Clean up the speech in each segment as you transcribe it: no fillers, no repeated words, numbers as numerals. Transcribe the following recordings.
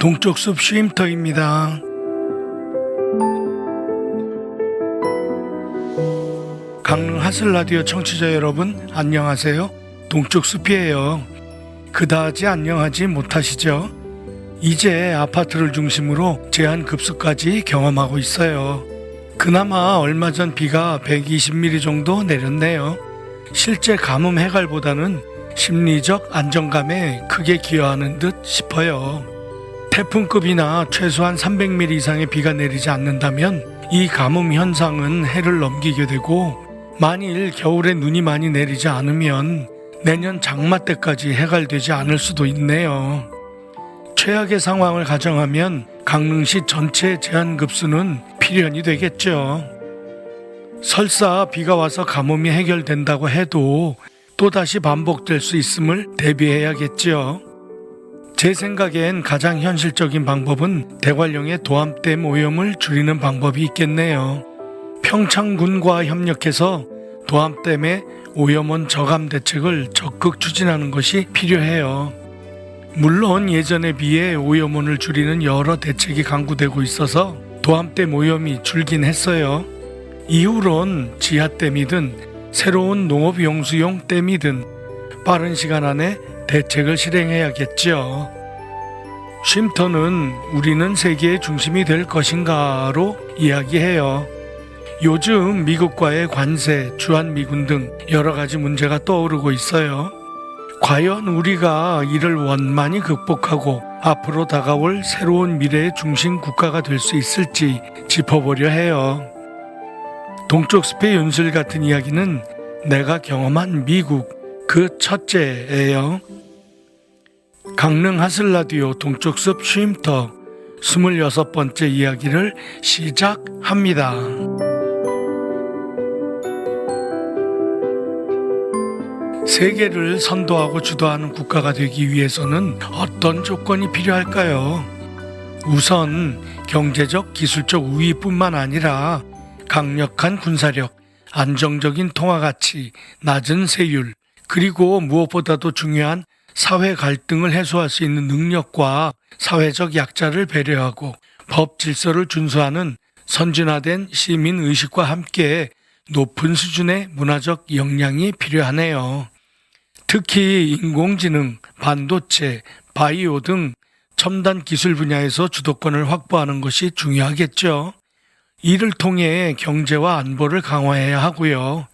동쪽숲 쉼터입니다. 강릉 하슬라디오 청취자 여러분 안녕하세요. 동쪽숲이에요. 그다지 안녕하지 못하시죠? 이제 아파트를 중심으로 제한급수까지 경험하고 있어요. 그나마 얼마 전 비가 120mm 정도 내렸네요. 실제 가뭄 해갈보다는 심리적 안정감에 크게 기여하는 듯 싶어요. 태풍급이나 최소한 300mm 이상의 비가 내리지 않는다면 이 가뭄 현상은 해를 넘기게 되고, 만일 겨울에 눈이 많이 내리지 않으면 내년 장마 때까지 해갈되지 않을 수도 있네요. 최악의 상황을 가정하면 강릉시 전체 제한급수는 필연이 되겠죠. 설사 비가 와서 가뭄이 해결된다고 해도 또다시 반복될 수 있음을 대비해야겠죠. 제 생각엔 가장 현실적인 방법은 대관령의 도암댐 오염을 줄이는 방법이 있겠네요. 평창군과 협력해서 도암댐의 오염원 저감 대책을 적극 추진하는 것이 필요해요. 물론 예전에 비해 오염원을 줄이는 여러 대책이 강구되고 있어서 도암댐 오염이 줄긴 했어요. 이후론 지하댐이든 새로운 농업용수용 댐이든 빠른 시간 안에 대책을 실행해야겠죠. 쉼터는 우리는 세계의 중심이 될 것인가로 이야기해요. 요즘 미국과의 관세, 주한미군 등 여러 가지 문제가 떠오르고 있어요. 과연 우리가 이를 원만히 극복하고 앞으로 다가올 새로운 미래의 중심 국가가 될 수 있을지 짚어보려 해요. 동쪽숲의 윤슬 같은 이야기는 내가 경험한 미국 그 첫째예요. 강릉 하슬라디오 동쪽숲 쉼터 26번째 이야기를 시작합니다. 세계를 선도하고 주도하는 국가가 되기 위해서는 어떤 조건이 필요할까요? 우선 경제적, 기술적 우위뿐만 아니라 강력한 군사력, 안정적인 통화가치, 낮은 세율, 그리고 무엇보다도 중요한 사회 갈등을 해소할 수 있는 능력과 사회적 약자를 배려하고 법 질서를 준수하는 선진화된 시민 의식과 함께 높은 수준의 문화적 역량이 필요하네요. 특히 인공지능, 반도체, 바이오 등 첨단 기술 분야에서 주도권을 확보하는 것이 중요하겠죠. 이를 통해 경제와 안보를 강화해야 하고요.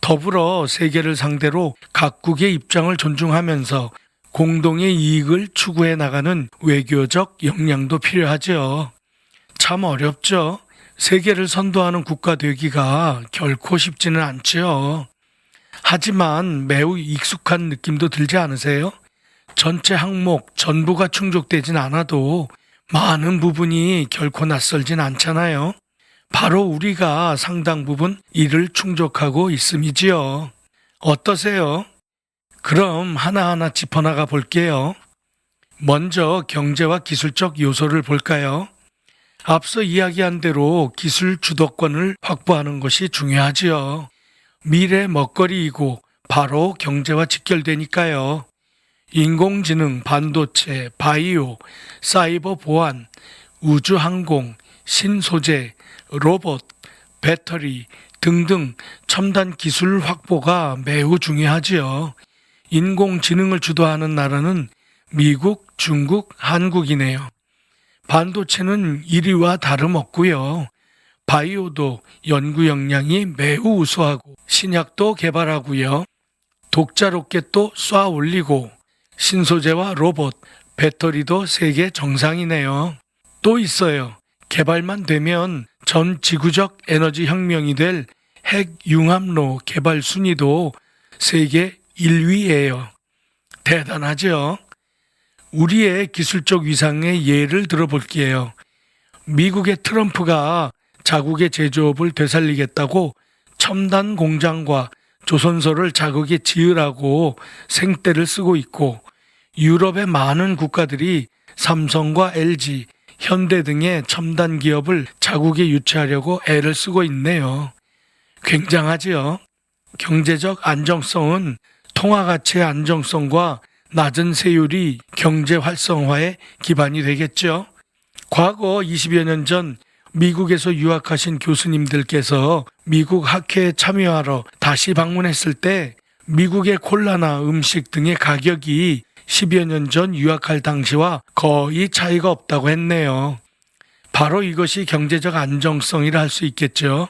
더불어 세계를 상대로 각국의 입장을 존중하면서 공동의 이익을 추구해 나가는 외교적 역량도 필요하죠. 참 어렵죠. 세계를 선도하는 국가 되기가 결코 쉽지는 않죠. 하지만 매우 익숙한 느낌도 들지 않으세요? 전체 항목 전부가 충족되진 않아도 많은 부분이 결코 낯설진 않잖아요. 바로 우리가 상당 부분 이를 충족하고 있음이지요. 어떠세요? 그럼 하나하나 짚어나가 볼게요. 먼저 경제와 기술적 요소를 볼까요? 앞서 이야기한 대로 기술 주도권을 확보하는 것이 중요하지요. 미래 먹거리이고 바로 경제와 직결되니까요. 인공지능, 반도체, 바이오, 사이버 보안, 우주항공, 신소재, 로봇, 배터리 등등 첨단 기술 확보가 매우 중요하지요. 인공지능을 주도하는 나라는 미국, 중국, 한국이네요. 반도체는 1위와 다름없고요. 바이오도 연구 역량이 매우 우수하고 신약도 개발하고요. 독자 로켓도 쏴 올리고 신소재와 로봇, 배터리도 세계 정상이네요. 또 있어요. 개발만 되면 전 지구적 에너지 혁명이 될 핵 융합로 개발 순위도 세계 1위예요. 대단하죠? 우리의 기술적 위상의 예를 들어볼게요. 미국의 트럼프가 자국의 제조업을 되살리겠다고 첨단 공장과 조선소를 자국에 지으라고 생떼를 쓰고 있고, 유럽의 많은 국가들이 삼성과 LG, 현대 등의 첨단 기업을 자국에 유치하려고 애를 쓰고 있네요. 굉장하지요. 경제적 안정성은 통화가치의 안정성과 낮은 세율이 경제 활성화의 기반이 되겠죠. 과거 20여 년 전 미국에서 유학하신 교수님들께서 미국 학회에 참여하러 다시 방문했을 때 미국의 콜라나 음식 등의 가격이 10여 년 전 유학할 당시와 거의 차이가 없다고 했네요. 바로 이것이 경제적 안정성이라 할 수 있겠죠.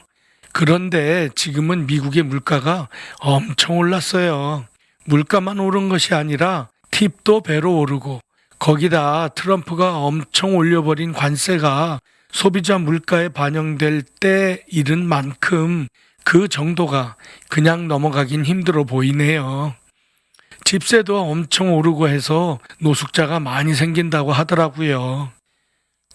그런데 지금은 미국의 물가가 엄청 올랐어요. 물가만 오른 것이 아니라 팁도 배로 오르고 거기다 트럼프가 엄청 올려버린 관세가 소비자 물가에 반영될 때 이른 만큼 그 정도가 그냥 넘어가긴 힘들어 보이네요. 집세도 엄청 오르고 해서 노숙자가 많이 생긴다고 하더라고요.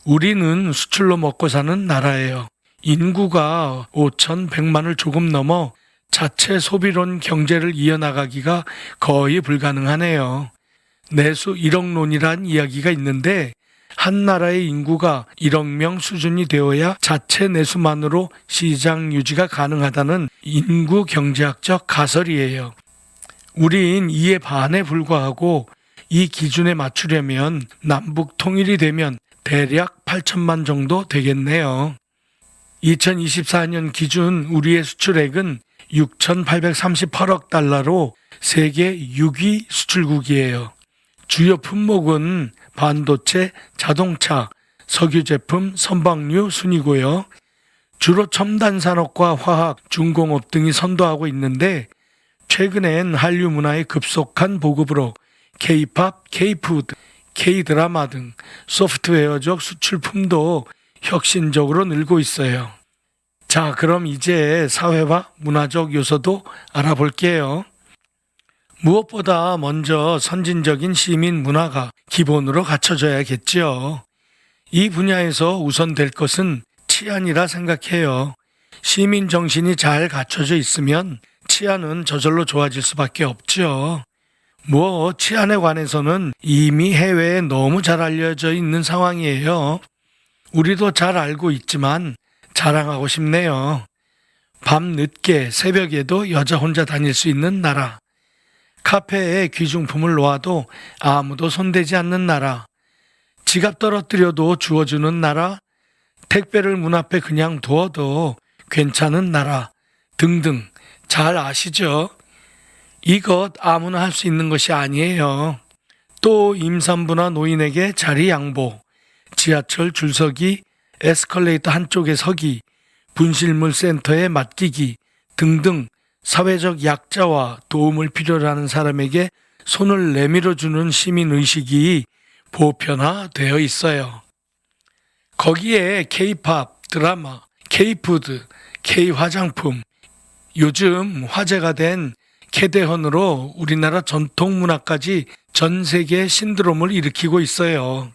우리는 수출로 먹고 사는 나라예요. 인구가 5,100만을 조금 넘어 자체 소비론 경제를 이어나가기가 거의 불가능하네요. 내수 1억론이란 이야기가 있는데 한 나라의 인구가 1억 명 수준이 되어야 자체 내수만으로 시장 유지가 가능하다는 인구 경제학적 가설이에요. 우린 이에 반에 불과하고 이 기준에 맞추려면 남북 통일이 되면 대략 8천만 정도 되겠네요. 2024년 기준 우리의 수출액은 6,838억 달러로 세계 6위 수출국이에요. 주요 품목은 반도체, 자동차, 석유 제품, 선박류 순이고요. 주로 첨단 산업과 화학, 중공업 등이 선도하고 있는데 최근엔 한류 문화의 급속한 보급으로 K-팝, K-푸드, K-드라마 등 소프트웨어적 수출품도 혁신적으로 늘고 있어요. 자, 그럼 이제 사회와 문화적 요소도 알아볼게요. 무엇보다 먼저 선진적인 시민 문화가 기본으로 갖춰져야겠죠. 이 분야에서 우선 될 것은 치안이라 생각해요. 시민 정신이 잘 갖춰져 있으면 치안은 저절로 좋아질 수밖에 없죠. 치안에 관해서는 이미 해외에 너무 잘 알려져 있는 상황이에요. 우리도 잘 알고 있지만 자랑하고 싶네요. 밤 늦게 새벽에도 여자 혼자 다닐 수 있는 나라. 카페에 귀중품을 놓아도 아무도 손대지 않는 나라. 지갑 떨어뜨려도 주워주는 나라. 택배를 문 앞에 그냥 두어도 괜찮은 나라 등등 잘 아시죠? 이것 아무나 할 수 있는 것이 아니에요. 또 임산부나 노인에게 자리 양보, 지하철 줄서기, 에스컬레이터 한쪽에 서기, 분실물 센터에 맡기기 등등 사회적 약자와 도움을 필요로 하는 사람에게 손을 내밀어주는 시민의식이 보편화되어 있어요. 거기에 K-팝, 드라마, K-푸드, K-화장품, 요즘 화제가 된 캐대헌으로 우리나라 전통 문화까지 전 세계의 신드롬을 일으키고 있어요.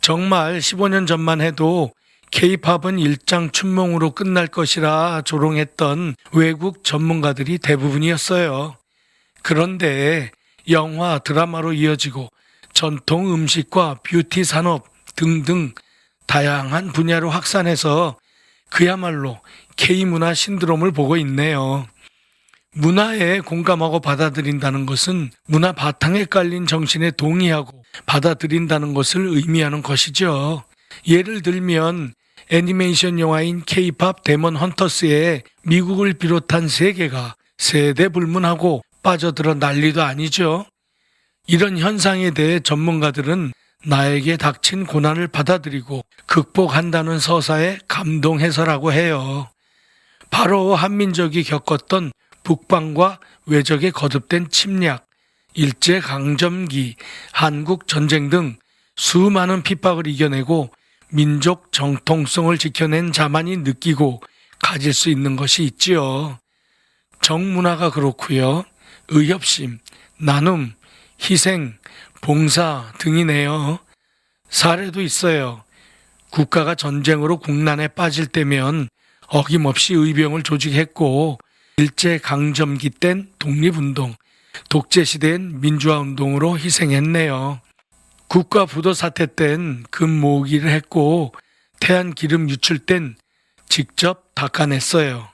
정말 15년 전만 해도 K-팝은 일장춘몽으로 끝날 것이라 조롱했던 외국 전문가들이 대부분이었어요. 그런데 영화, 드라마로 이어지고 전통 음식과 뷰티 산업 등등 다양한 분야로 확산해서 그야말로 K-문화 신드롬을 보고 있네요. 문화에 공감하고 받아들인다는 것은 문화 바탕에 깔린 정신에 동의하고 받아들인다는 것을 의미하는 것이죠. 예를 들면 애니메이션 영화인 K-팝 데몬 헌터스에 미국을 비롯한 세계가 세대불문하고 빠져들어 난리도 아니죠. 이런 현상에 대해 전문가들은 나에게 닥친 고난을 받아들이고 극복한다는 서사에 감동해서라고 해요. 바로 한민족이 겪었던 북방과 외적의 거듭된 침략, 일제강점기, 한국전쟁 등 수많은 핍박을 이겨내고 민족 정통성을 지켜낸 자만이 느끼고 가질 수 있는 것이 있지요. 정문화가 그렇고요. 의협심, 나눔, 희생, 봉사 등이네요. 사례도 있어요. 국가가 전쟁으로 국난에 빠질 때면 어김없이 의병을 조직했고 일제강점기 땐 독립운동, 독재시대엔 민주화운동으로 희생했네요. 국가 부도 사태 땐 금모으기를 했고 태안기름 유출 땐 직접 닦아냈어요.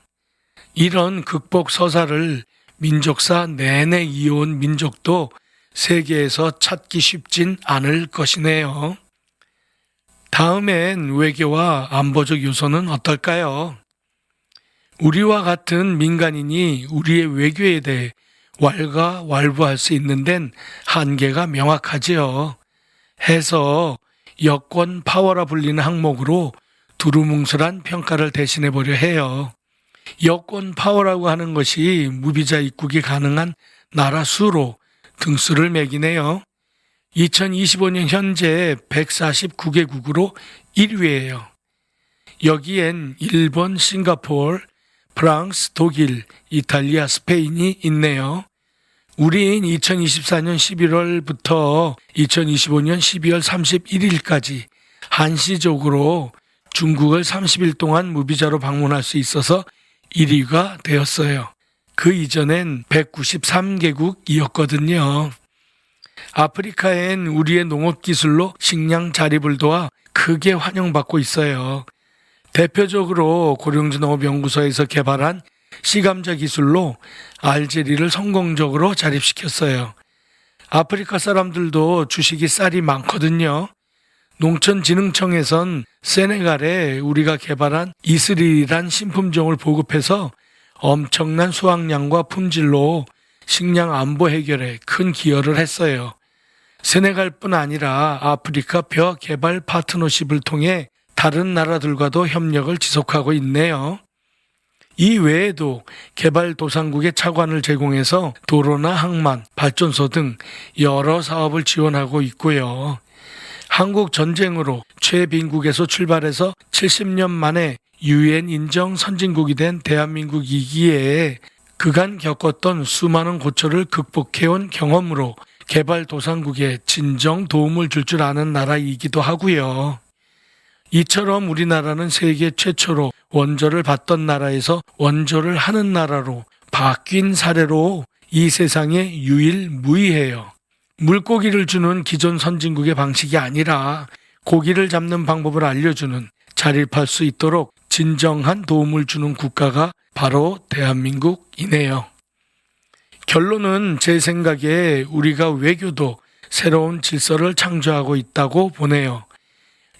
이런 극복 서사를 민족사 내내 이어온 민족도 세계에서 찾기 쉽진 않을 것이네요. 다음엔 외교와 안보적 요소는 어떨까요? 우리와 같은 민간인이 우리의 외교에 대해 왈가왈부할 수 있는 데는 한계가 명확하지요. 해서 여권 파워라 불리는 항목으로 두루뭉술한 평가를 대신해 보려 해요. 여권 파워라고 하는 것이 무비자 입국이 가능한 나라 수로 등수를 매기네요. 2025년 현재 149개국으로 1위예요. 여기엔 일본, 싱가포르, 프랑스, 독일, 이탈리아, 스페인이 있네요. 우린 2024년 11월부터 2025년 12월 31일까지 한시적으로 중국을 30일 동안 무비자로 방문할 수 있어서 1위가 되었어요. 그 이전엔 193개국이었거든요. 아프리카엔 우리의 농업기술로 식량 자립을 도와 크게 환영받고 있어요. 대표적으로 고령주농업연구소에서 개발한 시감자 기술로 알제리를 성공적으로 자립시켰어요. 아프리카 사람들도 주식이 쌀이 많거든요. 농촌진흥청에선 세네갈에 우리가 개발한 이스릴이란 신품종을 보급해서 엄청난 수확량과 품질로 식량 안보 해결에 큰 기여를 했어요. 세네갈뿐 아니라 아프리카 벼 개발 파트너십을 통해 다른 나라들과도 협력을 지속하고 있네요. 이 외에도 개발도상국에 차관을 제공해서 도로나 항만, 발전소 등 여러 사업을 지원하고 있고요. 한국 전쟁으로 최빈국에서 출발해서 70년 만에 UN 인정 선진국이 된 대한민국이기에 그간 겪었던 수많은 고초를 극복해온 경험으로 개발도상국에 진정 도움을 줄 줄 아는 나라이기도 하고요. 이처럼 우리나라는 세계 최초로 원조를 받던 나라에서 원조를 하는 나라로 바뀐 사례로 이 세상에 유일무이해요. 물고기를 주는 기존 선진국의 방식이 아니라 고기를 잡는 방법을 알려주는, 자립할 수 있도록 진정한 도움을 주는 국가가 바로 대한민국이네요. 결론은 제 생각에 우리가 외교도 새로운 질서를 창조하고 있다고 보네요.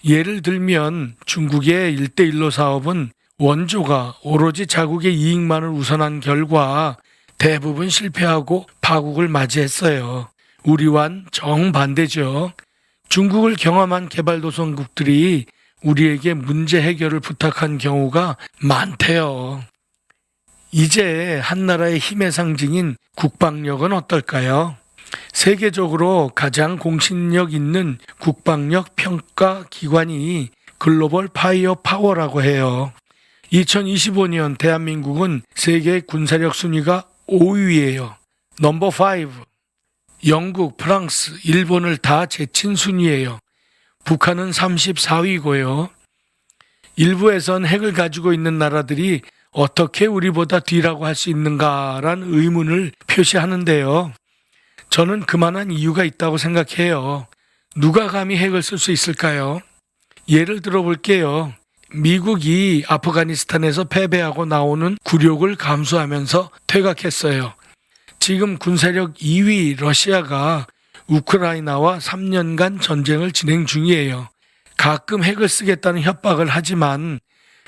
예를 들면 중국의 1대1로 사업은 원조가 오로지 자국의 이익만을 우선한 결과 대부분 실패하고 파국을 맞이했어요. 우리와는 정반대죠. 중국을 경험한 개발도상국들이 우리에게 문제 해결을 부탁한 경우가 많대요. 이제 한 나라의 힘의 상징인 국방력은 어떨까요? 세계적으로 가장 공신력 있는 국방력 평가 기관이 글로벌 파이어 파워라고 해요. 2025년 대한민국은 세계 군사력 순위가 5위예요. 넘버 5. 영국, 프랑스, 일본을 다 제친 순위예요. 북한은 34위고요. 일부에선 핵을 가지고 있는 나라들이 어떻게 우리보다 뒤라고 할 수 있는가란 의문을 표시하는데요. 저는 그만한 이유가 있다고 생각해요. 누가 감히 핵을 쓸 수 있을까요? 예를 들어 볼게요. 미국이 아프가니스탄에서 패배하고 나오는 굴욕을 감수하면서 퇴각했어요. 지금 군사력 2위 러시아가 우크라이나와 3년간 전쟁을 진행 중이에요. 가끔 핵을 쓰겠다는 협박을 하지만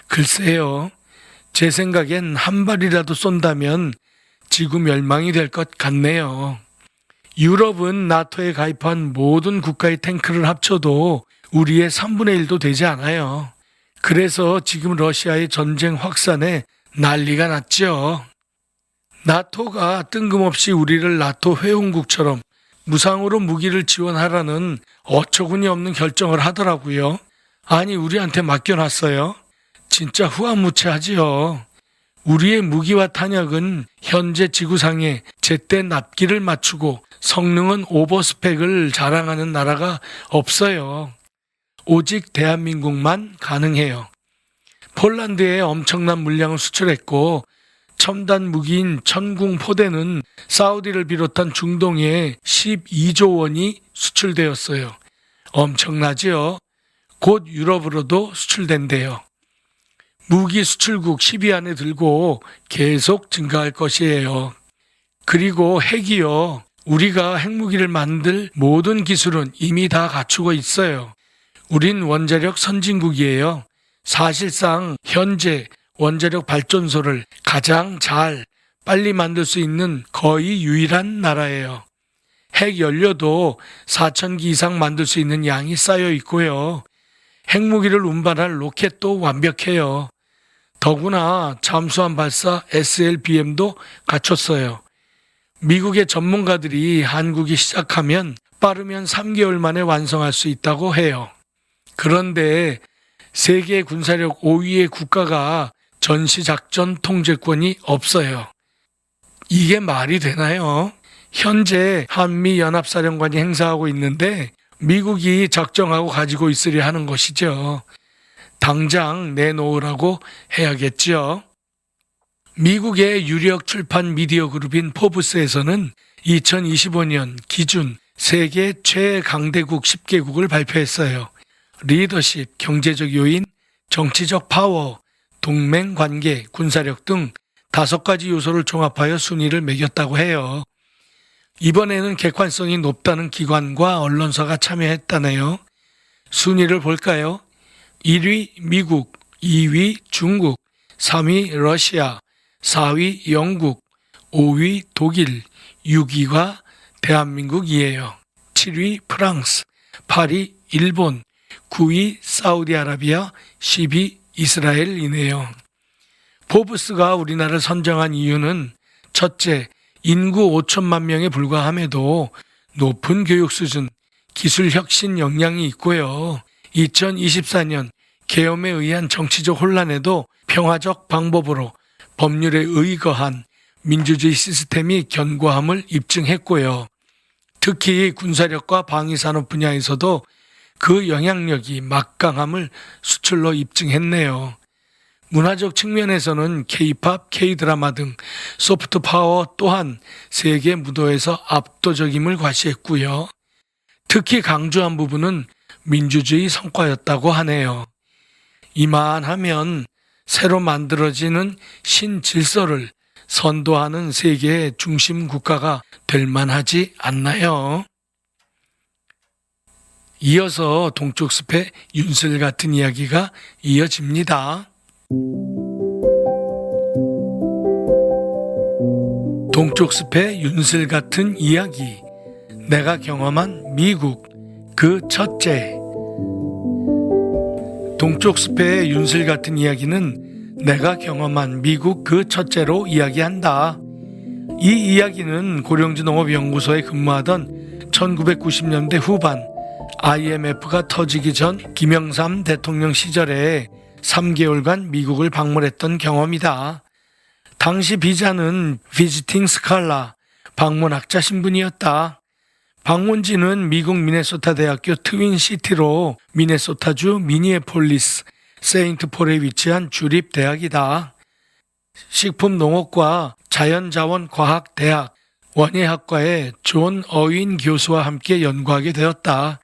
글쎄요. 제 생각엔 한 발이라도 쏜다면 지구 멸망이 될 것 같네요. 유럽은 나토에 가입한 모든 국가의 탱크를 합쳐도 우리의 3분의 1도 되지 않아요. 그래서 지금 러시아의 전쟁 확산에 난리가 났죠. 나토가 뜬금없이 우리를 나토 회원국처럼 무상으로 무기를 지원하라는 어처구니 없는 결정을 하더라고요. 아니 우리한테 맡겨놨어요. 진짜 후한무치하지요. 우리의 무기와 탄약은 현재 지구상에 제때 납기를 맞추고 성능은 오버스펙을 자랑하는 나라가 없어요. 오직 대한민국만 가능해요. 폴란드에 엄청난 물량을 수출했고 첨단 무기인 천궁포대는 사우디를 비롯한 중동에 12조 원이 수출되었어요. 엄청나지요? 곧 유럽으로도 수출된대요. 무기 수출국 10위 안에 들고 계속 증가할 것이에요. 그리고 핵이요. 우리가 핵무기를 만들 모든 기술은 이미 다 갖추고 있어요. 우린 원자력 선진국이에요. 사실상 현재 원자력 발전소를 가장 빨리 만들 수 있는 거의 유일한 나라예요. 핵 연료도 4,000기 이상 만들 수 있는 양이 쌓여 있고요. 핵무기를 운반할 로켓도 완벽해요. 더구나 잠수함 발사 SLBM도 갖췄어요. 미국의 전문가들이 한국이 시작하면 빠르면 3개월 만에 완성할 수 있다고 해요. 그런데 세계 군사력 5위의 국가가 전시작전 통제권이 없어요. 이게 말이 되나요? 현재 한미연합사령관이 행사하고 있는데 미국이 작정하고 가지고 있으려 하는 것이죠. 당장 내놓으라고 해야겠죠. 미국의 유력 출판 미디어 그룹인 포브스에서는 2025년 기준 세계 최강대국 10개국을 발표했어요. 리더십, 경제적 요인, 정치적 파워, 동맹 관계, 군사력 등 5가지 요소를 종합하여 순위를 매겼다고 해요. 이번에는 객관성이 높다는 기관과 언론사가 참여했다네요. 순위를 볼까요? 1위 미국, 2위 중국, 3위 러시아, 4위 영국, 5위 독일, 6위가 대한민국이에요. 7위 프랑스, 8위 일본, 9위 사우디아라비아, 10위 이스라엘이네요. 포브스가 우리나라를 선정한 이유는 첫째, 인구 5천만 명에 불과함에도 높은 교육 수준, 기술 혁신 역량이 있고요. 2024년 계엄에 의한 정치적 혼란에도 평화적 방법으로 법률에 의거한 민주주의 시스템이 견고함을 입증했고요. 특히 군사력과 방위산업 분야에서도 그 영향력이 막강함을 수출로 입증했네요. 문화적 측면에서는 K-팝, K-드라마 등 소프트 파워 또한 세계 무도에서 압도적임을 과시했고요. 특히 강조한 부분은 민주주의 성과였다고 하네요. 이만하면 새로 만들어지는 신질서를 선도하는 세계의 중심 국가가 될 만하지 않나요? 이어서 동쪽 숲의 윤슬 같은 이야기가 이어집니다. 동쪽 숲의 윤슬 같은 이야기. 내가 경험한 미국 그 첫째. 동쪽 숲의 윤슬 같은 이야기는 내가 경험한 미국 그 첫째로 이야기한다. 이 이야기는 고령지 농업연구소에 근무하던 1990년대 후반 IMF가 터지기 전 김영삼 대통령 시절에 3개월간 미국을 방문했던 경험이다. 당시 비자는 비지팅 스칼라, 방문학자 신분이었다. 방문지는 미국 미네소타 대학교 트윈시티로 미네소타주 미니애폴리스 세인트폴에 위치한 주립대학이다. 식품농업과 자연자원과학대학 원예학과의 존 어윈 교수와 함께 연구하게 되었다.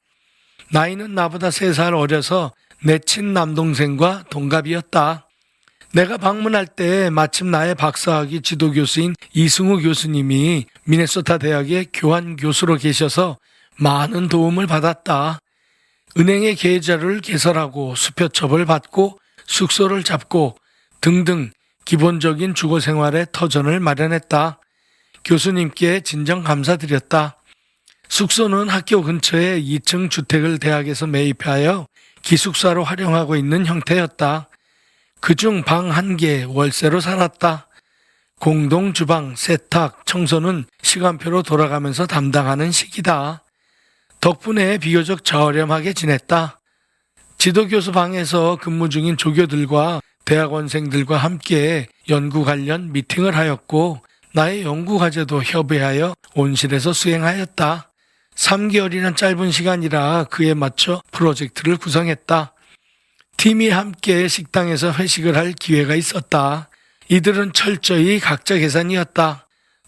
나이는 나보다 3살 어려서 내 친남동생과 동갑이었다. 내가 방문할 때 마침 나의 박사학위 지도교수인 이승우 교수님이 미네소타 대학의 교환 교수로 계셔서 많은 도움을 받았다. 은행의 계좌를 개설하고 수표첩을 받고 숙소를 잡고 등등 기본적인 주거생활의 터전을 마련했다. 교수님께 진정 감사드렸다. 숙소는 학교 근처에 2층 주택을 대학에서 매입하여 기숙사로 활용하고 있는 형태였다. 그중 방 1개 월세로 살았다. 공동 주방, 세탁, 청소는 시간표로 돌아가면서 담당하는 식이다. 덕분에 비교적 저렴하게 지냈다. 지도교수 방에서 근무 중인 조교들과 대학원생들과 함께 연구 관련 미팅을 하였고 나의 연구과제도 협의하여 온실에서 수행하였다. 3개월이란 짧은 시간이라 그에 맞춰 프로젝트를 구성했다. 팀이 함께 식당에서 회식을 할 기회가 있었다. 이들은 철저히 각자 계산이었다.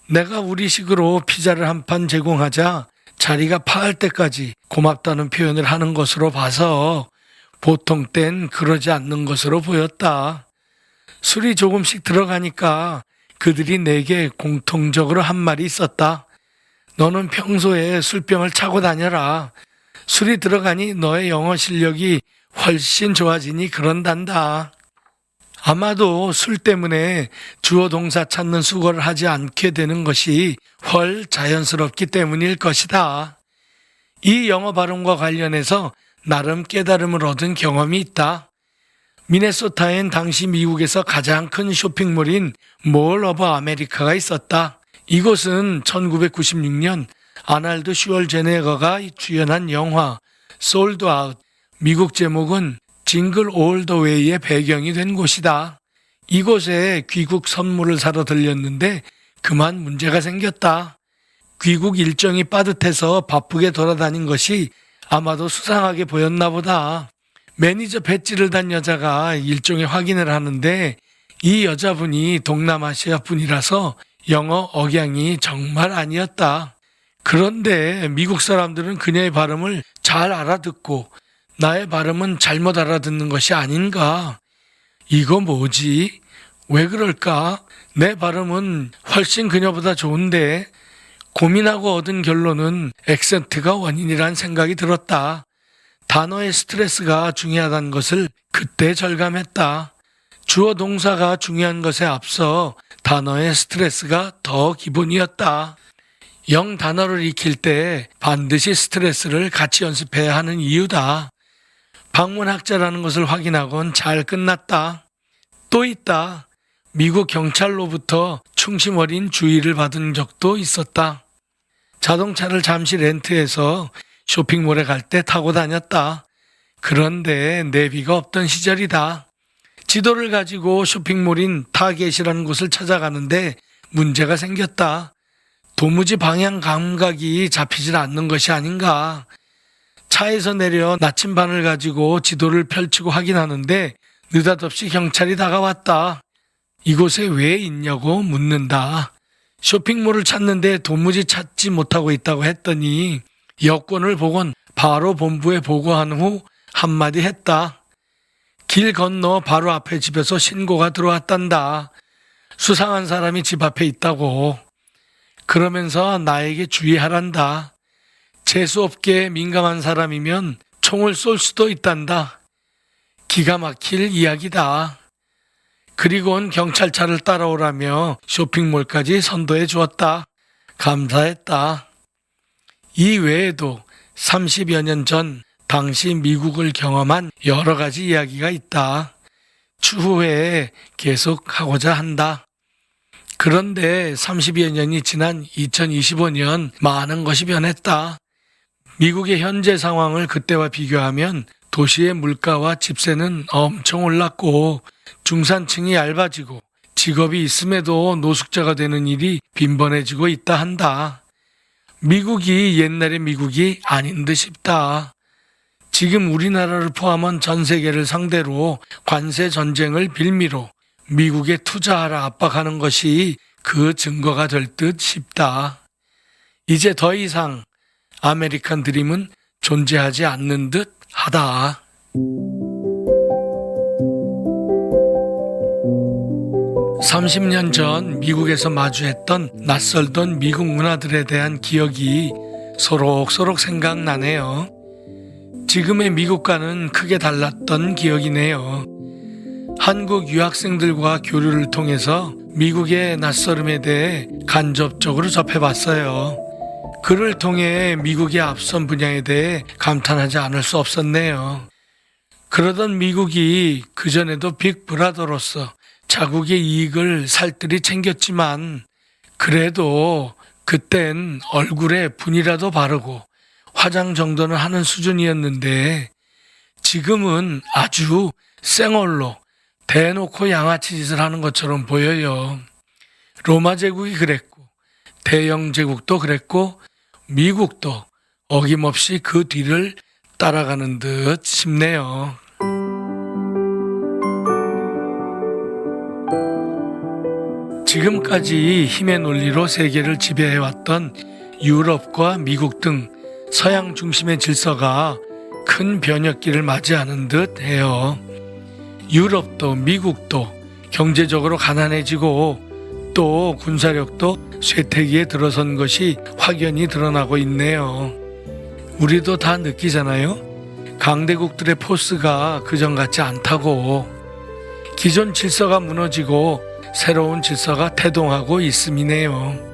내가 우리식으로 피자를 한 판 제공하자 자리가 파할 때까지 고맙다는 표현을 하는 것으로 봐서 보통 땐 그러지 않는 것으로 보였다. 술이 조금씩 들어가니까 그들이 내게 공통적으로 한 말이 있었다. 너는 평소에 술병을 차고 다녀라. 술이 들어가니 너의 영어 실력이 훨씬 좋아지니 그런단다. 아마도 술 때문에 주어 동사 찾는 수고를 하지 않게 되는 것이 훨 자연스럽기 때문일 것이다. 이 영어 발음과 관련해서 나름 깨달음을 얻은 경험이 있다. 미네소타엔 당시 미국에서 가장 큰 쇼핑몰인 몰 오브 아메리카가 있었다. 이곳은 1996년 아날드 슈왈제네거가 주연한 영화 솔드 아웃, 미국 제목은 징글 올 더 웨이의 배경이 된 곳이다. 이곳에 귀국 선물을 사러 들렸는데 그만 문제가 생겼다. 귀국 일정이 빠듯해서 바쁘게 돌아다닌 것이 아마도 수상하게 보였나 보다. 매니저 배지를 단 여자가 일종의 확인을 하는데 이 여자분이 동남아시아 분이라서 영어 억양이 정말 아니었다. 그런데 미국 사람들은 그녀의 발음을 잘 알아듣고 나의 발음은 잘못 알아듣는 것이 아닌가? 이거 뭐지? 왜 그럴까? 내 발음은 훨씬 그녀보다 좋은데 고민하고 얻은 결론은 액센트가 원인이란 생각이 들었다. 단어의 스트레스가 중요하다는 것을 그때 절감했다. 주어 동사가 중요한 것에 앞서 단어의 스트레스가 더 기본이었다. 영 단어를 익힐 때 반드시 스트레스를 같이 연습해야 하는 이유다. 방문학자라는 것을 확인하곤 잘 끝났다. 또 있다. 미국 경찰로부터 충심 어린 주의를 받은 적도 있었다. 자동차를 잠시 렌트해서 쇼핑몰에 갈 때 타고 다녔다. 그런데 내비가 없던 시절이다. 지도를 가지고 쇼핑몰인 타겟이라는 곳을 찾아가는데 문제가 생겼다. 도무지 방향 감각이 잡히질 않는 것이 아닌가. 차에서 내려 나침반을 가지고 지도를 펼치고 확인하는데 느닷없이 경찰이 다가왔다. 이곳에 왜 있냐고 묻는다. 쇼핑몰을 찾는데 도무지 찾지 못하고 있다고 했더니 여권을 보곤 바로 본부에 보고한 후 한마디 했다. 길 건너 바로 앞에 집에서 신고가 들어왔단다. 수상한 사람이 집 앞에 있다고. 그러면서 나에게 주의하란다. 재수없게 민감한 사람이면 총을 쏠 수도 있단다. 기가 막힐 이야기다. 그리고는 경찰차를 따라오라며 쇼핑몰까지 선도해 주었다. 감사했다. 이 외에도 30여 년 전 당시 미국을 경험한 여러 가지 이야기가 있다. 추후에 계속 하고자 한다. 그런데 30여 년이 지난 2025년 많은 것이 변했다. 미국의 현재 상황을 그때와 비교하면 도시의 물가와 집세는 엄청 올랐고 중산층이 얇아지고 직업이 있음에도 노숙자가 되는 일이 빈번해지고 있다 한다. 미국이 옛날의 미국이 아닌 듯 싶다. 지금 우리나라를 포함한 전 세계를 상대로 관세 전쟁을 빌미로 미국에 투자하라 압박하는 것이 그 증거가 될 듯 싶다. 이제 더 이상 아메리칸 드림은 존재하지 않는 듯 하다. (30년) 전 미국에서 마주했던 낯설던 미국 문화들에 대한 기억이 소록소록 생각나네요. 지금의 미국과는 크게 달랐던 기억이네요. 한국 유학생들과 교류를 통해서 미국의 낯설음에 대해 간접적으로 접해봤어요. 그를 통해 미국의 앞선 분야에 대해 감탄하지 않을 수 없었네요. 그러던 미국이 그전에도 빅브라더로서 자국의 이익을 살뜰히 챙겼지만 그래도 그땐 얼굴에 분이라도 바르고 화장 정도는 하는 수준이었는데 지금은 아주 생얼로 대놓고 양아치 짓을 하는 것처럼 보여요. 로마 제국이 그랬고 대영 제국도 그랬고 미국도 어김없이 그 뒤를 따라가는 듯 싶네요. 지금까지 힘의 논리로 세계를 지배해왔던 유럽과 미국 등 서양 중심의 질서가 큰 변혁기를 맞이하는 듯 해요. 유럽도 미국도 경제적으로 가난해지고 또 군사력도 쇠퇴기에 들어선 것이 확연히 드러나고 있네요. 우리도 다 느끼잖아요. 강대국들의 포스가 그전 같지 않다고. 기존 질서가 무너지고 새로운 질서가 태동하고 있음이네요.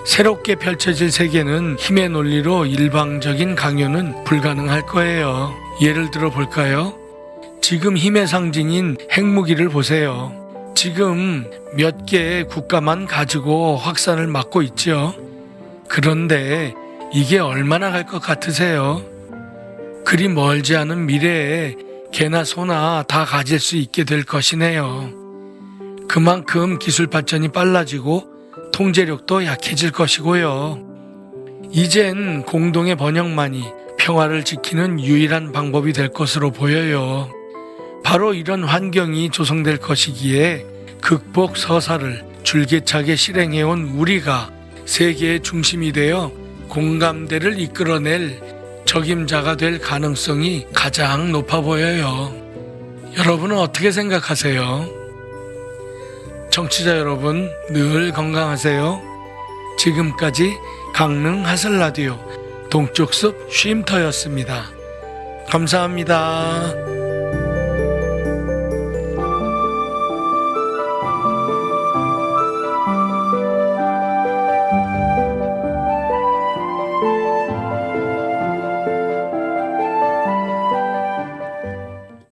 새롭게 펼쳐질 세계는 힘의 논리로 일방적인 강요는 불가능할 거예요. 예를 들어 볼까요? 지금 힘의 상징인 핵무기를 보세요. 지금 몇 개의 국가만 가지고 확산을 막고 있죠. 그런데 이게 얼마나 갈 것 같으세요? 그리 멀지 않은 미래에 개나 소나 다 가질 수 있게 될 것이네요. 그만큼 기술 발전이 빨라지고 통제력도 약해질 것이고요. 이젠 공동의 번영만이 평화를 지키는 유일한 방법이 될 것으로 보여요. 바로 이런 환경이 조성될 것이기에 극복 서사를 줄기차게 실행해온 우리가 세계의 중심이 되어 공감대를 이끌어낼 적임자가 될 가능성이 가장 높아 보여요. 여러분은 어떻게 생각하세요? 청취자 여러분, 늘 건강하세요. 지금까지 강릉 하슬라디오 동쪽숲 쉼터였습니다. 감사합니다.